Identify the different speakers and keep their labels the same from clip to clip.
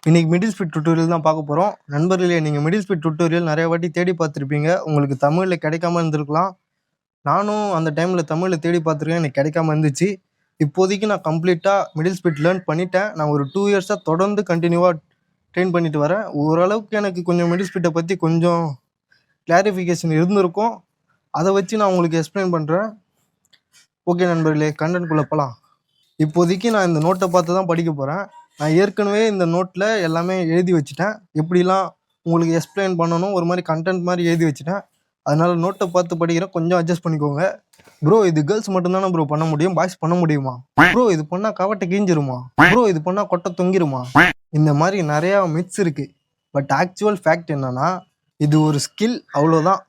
Speaker 1: இன்னைக்கு middle speed tutorial தான் பார்க்க போகிறோம். நண்பர்களே, நீங்கள் மிடில் ஸ்பீட் டுட்டோரியல் நிறைய வாட்டி தேடி பார்த்துருப்பீங்க. உங்களுக்கு தமிழில் கிடைக்காம இருந்திருக்கலாம். நானும் அந்த டைமில் தமிழில் தேடி பார்த்துருக்கேன், எனக்கு கிடைக்காம இருந்துச்சு. இப்போதைக்கு நான் கம்ப்ளீட்டாக மிடில் ஸ்பீட் லேர்ன் பண்ணிட்டேன். நான் ஒரு 2 இயர்ஸாக தொடர்ந்து கண்டினியூவாக ட்ரெயின் பண்ணிட்டு வரேன். ஓரளவுக்கு எனக்கு கொஞ்சம் மிடில் ஸ்பீட்டை பற்றி கொஞ்சம் கிளாரிஃபிகேஷன் இருந்திருக்கும். அதை வச்சு நான் உங்களுக்கு எக்ஸ்பிளைன் பண்ணுறேன். ஓகே நண்பர்களே, கண்டென்ட்குள்ளே போகலாம். இப்போதைக்கு நான் இந்த நோட்டை பார்த்து தான் படிக்க போகிறேன். நான் ஏற்கனவே இந்த நோட்டில் எல்லாமே எழுதி வச்சுட்டேன். எப்படிலாம் உங்களுக்கு எக்ஸ்பிளைன் பண்ணணும், ஒரு மாதிரி கண்டென்ட் மாதிரி எழுதி வச்சுட்டேன். அதனால் நோட்டை பார்த்து படிக்கிறேன், கொஞ்சம் அட்ஜஸ்ட் பண்ணிக்கோங்க. ப்ரோ, இது கேர்ள்ஸ் மட்டும்தானே ப்ரோ பண்ண முடியும், பாய்ஸ் பண்ண முடியுமா? ப்ரோ, இது பண்ணால் கவட்டை கீஞ்சிருமா? ப்ரோ, இது பண்ணால் கொட்டை தொங்கிருமா? இந்த மாதிரி நிறையா மித்ஸ் இருக்குது. பட் ஆக்சுவல் ஃபேக்ட் என்னன்னா, இது ஒரு ஸ்கில், அவ்வளோதான்.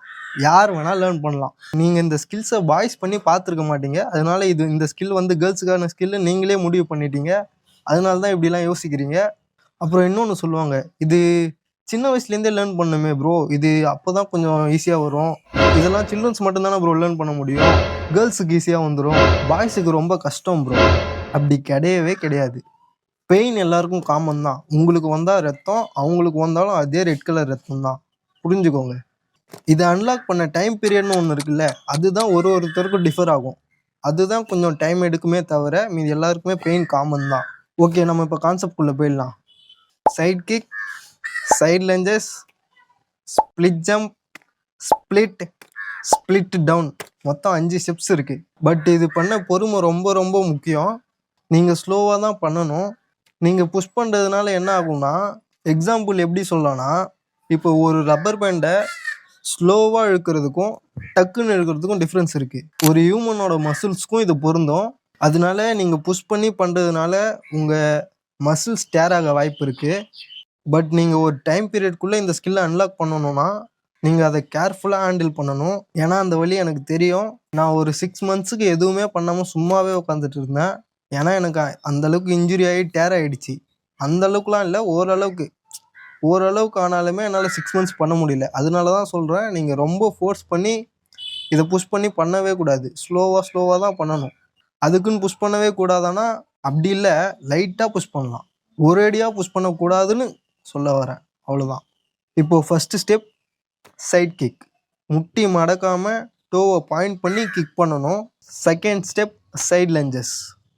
Speaker 1: யார் வேணால் லேர்ன் பண்ணலாம். நீங்கள் இந்த ஸ்கில்ஸை பாய்ஸ் பண்ணி பார்த்துருக்க மாட்டீங்க. அதனால இந்த ஸ்கில் கேர்ள்ஸுக்கான ஸ்கில்னு நீங்களே முடிவு பண்ணிட்டீங்க. அதனால தான் இப்படிலாம் யோசிக்கிறீங்க. அப்புறம் இன்னொன்று சொல்லுவாங்க, இது சின்ன வயசுலேருந்தே லேர்ன் பண்ணுமே ப்ரோ, இது அப்போ தான் கொஞ்சம் ஈஸியாக வரும், இதெல்லாம் சில்ட்ரன்ஸ் மட்டும்தானே ப்ரோ லேர்ன் பண்ண முடியும், கேர்ள்ஸுக்கு ஈஸியாக வந்துடும், பாய்ஸுக்கு ரொம்ப கஷ்டம் ப்ரோ. அப்படி கிடையவே கிடையாது. பெயின் எல்லாருக்கும் காமன் தான். உங்களுக்கு வந்தால் ரத்தம், அவங்களுக்கு வந்தாலும் அதே ரெட் கலர் ரத்தம் தான். புரிஞ்சுக்கோங்க. இதை அன்லாக் பண்ண டைம் பீரியட்னு ஒன்று இருக்குல்ல, அதுதான் ஒருத்தருக்கும் டிஃபர் ஆகும். அதுதான் கொஞ்சம் டைம் எடுக்குமே தவிர மீது எல்லாருக்குமே பெயின் காமன் தான். ஓகே, நம்ம இப்போ கான்செப்ட்குள்ளே போயிடலாம். Side kick, side lunges, split jump, split down, மொத்தம் 5 ஸ்டெப்ஸ் இருக்குது. பட் இது பண்ண பொறுமை ரொம்ப ரொம்ப முக்கியம். நீங்கள் ஸ்லோவாக தான் பண்ணணும். நீங்கள் புஷ் பண்ணுறதுனால என்ன ஆகும்னா, எக்ஸாம்பிள் எப்படி சொல்லலாம்னா, இப்போ ஒரு ரப்பர் பேண்டை ஸ்லோவாக இழுக்கிறதுக்கும் டக்குன்னு இழுக்கிறதுக்கும் டிஃப்ரென்ஸ் இருக்குது. ஒரு ஹியூமனோட மசில்ஸ்க்கும் இது பொருந்தும். அதனால நீங்கள் புஷ் பண்ணி பண்ணுறதுனால உங்கள் மசில்ஸ் டேர் ஆக வாய்ப்பு இருக்குது. பட் நீங்கள் ஒரு டைம் பீரியட்குள்ளே இந்த ஸ்கில்லை அன்லாக் பண்ணணும்னா நீங்கள் அதை கேர்ஃபுல்லாக ஹேண்டில் பண்ணணும். ஏன்னா அந்த வழி எனக்கு தெரியும். நான் ஒரு 6 மந்த்ஸுக்கு எதுவுமே பண்ணாமல் சும்மாவே உட்காந்துட்டு இருந்தேன். ஏன்னா எனக்கு அந்தளவுக்கு இன்ஜுரி ஆகி டேர் ஆகிடுச்சு. அந்தளவுக்குலாம் இல்லை, ஓரளவுக்கு ஆனாலுமே என்னால் 6 மந்த்ஸ் பண்ண முடியல. அதனால தான் சொல்கிறேன், நீங்கள் ரொம்ப ஃபோர்ஸ் பண்ணி இதை புஷ் பண்ணி பண்ணவே கூடாது. ஸ்லோவாக தான் பண்ணணும். அதுக்குன்னு புஷ் பண்ணவே கூடாதானா, அப்படி இல்லை, லைட்டாக புஷ் பண்ணலாம். ஒரேடியாக புஷ் பண்ணக்கூடாதுன்னு சொல்ல வரேன், அவ்வளோதான். இப்போது ஃபஸ்ட்டு ஸ்டெப் சைட் கிக். முட்டி மடக்காமல் டோவை பாயிண்ட் பண்ணி கிக் பண்ணணும். Second step side lunges.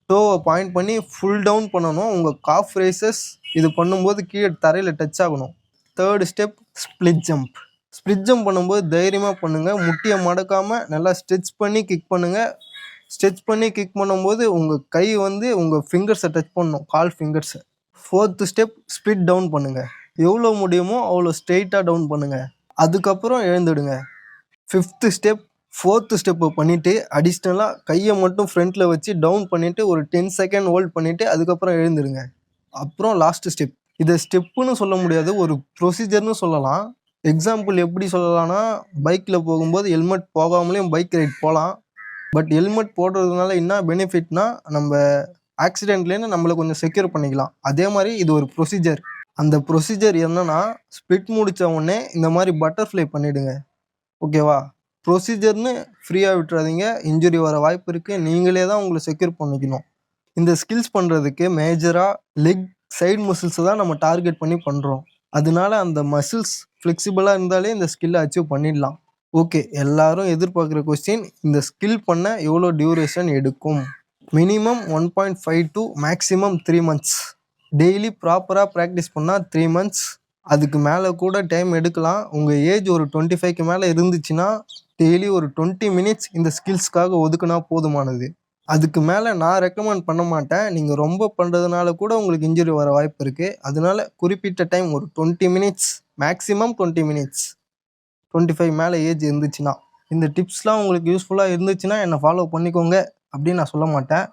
Speaker 1: டோவை பாயிண்ட் பண்ணி ஃபுல் டவுன் பண்ணணும். உங்கள் காஃப் ரேசஸ் இது பண்ணும்போது கீழே தரையில் டச் ஆகணும். தேர்டு ஸ்டெப் ஸ்ப்ளிட் ஜம்ப் பண்ணும்போது தைரியமாக பண்ணுங்கள். முட்டியை மடக்காமல் நல்லா ஸ்ட்ரெச் பண்ணி கிக் பண்ணுங்கள். ஸ்ட்ரெச் பண்ணி கிக் பண்ணும்போது உங்கள் கை உங்கள் ஃபிங்கர்ஸை டச் பண்ணணும், கால் ஃபிங்கர்ஸை. ஃபோர்த்து ஸ்டெப் ஸ்ப்ளிட் டவுன் பண்ணுங்கள். எவ்வளோ முடியுமோ அவ்வளோ ஸ்ட்ரெயிட்டாக டவுன் பண்ணுங்கள். அதுக்கப்புறம் எழுந்துடுங்க. ஃபிஃப்த்து ஸ்டெப் ஃபோர்த்து ஸ்டெப்பு பண்ணிவிட்டு அடிஷ்னலாக கையை மட்டும் ஃப்ரண்ட்டில் வச்சு டவுன் பண்ணிவிட்டு ஒரு 10 செகண்ட் ஹோல்ட் பண்ணிவிட்டு அதுக்கப்புறம் எழுந்துடுங்க. அப்புறம் லாஸ்ட்டு ஸ்டெப். இதை ஸ்டெப்புன்னு சொல்ல முடியாது, ஒரு ப்ரொசீஜர்னு சொல்லலாம். எக்ஸாம்பிள் எப்படி சொல்லலாம்னா, பைக்கில் போகும்போது ஹெல்மெட் போகாமலேயும் பைக் ரைட் போகலாம். பட் ஹெல்மெட் போடுறதுனால என்ன பெனிஃபிட்னா, நம்ம ஆக்சிடென்ட்லேருந்து நம்மளை கொஞ்சம் செக்யூர் பண்ணிக்கலாம். அதே மாதிரி இது ஒரு ப்ரொசீஜர். அந்த ப்ரொசீஜர் என்னன்னா, ஸ்ப்ளிட் முடித்த உடனே இந்த மாதிரி பட்டர்ஃப்ளை பண்ணிவிடுங்க. ஓகேவா? ப்ரொசீஜர்னு ஃப்ரீயாக விட்டுறாதீங்க. இன்ஜுரி வர வாய்ப்பு இருக்குது. நீங்களே தான் உங்களை செக்யூர் பண்ணிக்கணும். இந்த ஸ்கில்ஸ் பண்ணுறதுக்கு மேஜராக லெக் சைடு மசில்ஸை தான் நம்ம டார்கெட் பண்ணி பண்ணுறோம். அதனால அந்த மசில்ஸ் ஃப்ளெக்சிபிளாக இருந்தாலே இந்த ஸ்கில்லை அச்சீவ் பண்ணிடலாம். ஓகே, எல்லாரும் எதிர்பார்க்குற கொஸ்டின், இந்த ஸ்கில் பண்ண எவ்வளோ டியூரேஷன் எடுக்கும்? Minimum 1.5 to maximum 3 months. Daily ப்ராப்பராக ப்ராக்டிஸ் பண்ணால் 3 months. அதுக்கு மேலே கூட டைம் எடுக்கலாம். உங்கள் ஏஜ் ஒரு 25க்கு மேலே இருந்துச்சுன்னா டெய்லி ஒரு 20 minutes இந்த ஸ்கில்ஸ்க்காக ஒதுக்குனா போதுமானது. அதுக்கு மேலே நான் ரெக்கமெண்ட் பண்ண மாட்டேன். நீங்கள் ரொம்ப பண்ணுறதுனால கூட உங்களுக்கு இன்ஜுரி வர வாய்ப்பு இருக்குது. அதனால குறிப்பிட்ட டைம் ஒரு 20 minutes, மேக்ஸிமம் 20 minutes. 25 மேலே ஏஜ் இருந்துச்சுன்னா. இந்த டிப்ஸ்லாம் உங்களுக்கு யூஸ்ஃபுல்லாக இருந்துச்சுன்னா என்னை ஃபாலோ பண்ணிக்கோங்க அப்படின்னு நான் சொல்ல மாட்டேன்.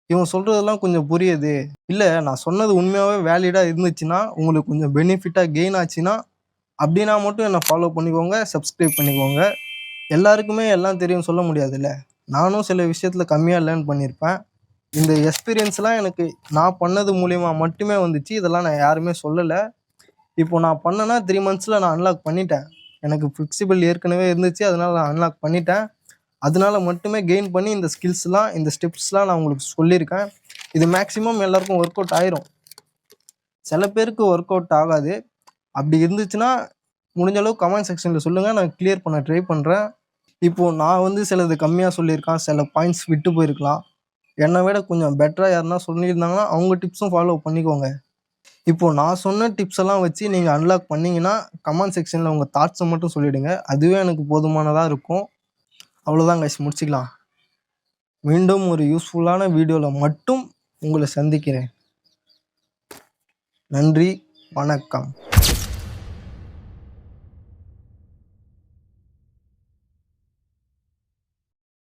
Speaker 1: இவங்க சொல்கிறதெல்லாம் கொஞ்சம் புரியுது, இல்லை நான் சொன்னது உண்மையாகவே வேலிடாக இருந்துச்சுன்னா, உங்களுக்கு கொஞ்சம் பெனிஃபிட்டாக கெயின் ஆச்சுன்னா, அப்படின்னா மட்டும் என்னை ஃபாலோ பண்ணிக்கோங்க, சப்ஸ்கிரைப் பண்ணிக்கோங்க. எல்லாருக்குமே எல்லாம் தெரியும் சொல்ல முடியாதுல்ல. நானும் சில விஷயத்தில் கம்மியாக லேர்ன் பண்ணியிருப்பேன். இந்த எக்ஸ்பீரியன்ஸ்லாம் எனக்கு நான் பண்ணது மூலிமா மட்டுமே வந்துச்சு. இதெல்லாம் நான் யாருமே சொல்லலை. இப்போ நான் பண்ணேன்னா 3 monthsல நான் அன்லாக் பண்ணிட்டேன். எனக்கு ஃப்ளெக்சிபிள் ஏற்கனவே இருந்துச்சு, அதனால் நான் அன்லாக் பண்ணிட்டேன். அதனால மட்டுமே கெயின் பண்ணி இந்த ஸ்கில்ஸ்லாம், இந்த ஸ்டெப்ஸ்லாம் நான் உங்களுக்கு சொல்லியிருக்கேன். இது மேக்ஸிமம் எல்லாருக்கும் ஒர்க் அவுட் ஆயிரும். சில பேருக்கு ஒர்க் அவுட் ஆகாது. அப்படி இருந்துச்சுன்னா முடிஞ்ச அளவுக்கு கமெண்ட் செக்ஷனில் சொல்லுங்கள், நான் கிளியர் பண்ண ட்ரை பண்ணுறேன். இப்போது நான் வந்து சிலது கம்மியாக சொல்லியிருக்கேன், சில பாயிண்ட்ஸ் விட்டு போயிருக்கலாம். என்னை விட கொஞ்சம் பெட்டராக யாருன்னா சொல்லியிருந்தாங்கன்னா அவங்க டிப்ஸும் ஃபாலோ பண்ணிக்கோங்க. இப்போது நான் சொன்ன டிப்ஸ் எல்லாம் வச்சு நீங்கள் அன்லாக் பண்ணிங்கன்னா கமெண்ட் செக்ஷனில் உங்கள் தாட்ஸை மட்டும் சொல்லிவிடுங்க. அதுவே எனக்கு போதுமானதாக இருக்கும். அவ்வளோதான் கைஸ், முடிச்சுக்கலாம். மீண்டும் ஒரு யூஸ்ஃபுல்லான வீடியோவில் மட்டும் உங்களை சந்திக்கிறேன். நன்றி, வணக்கம்.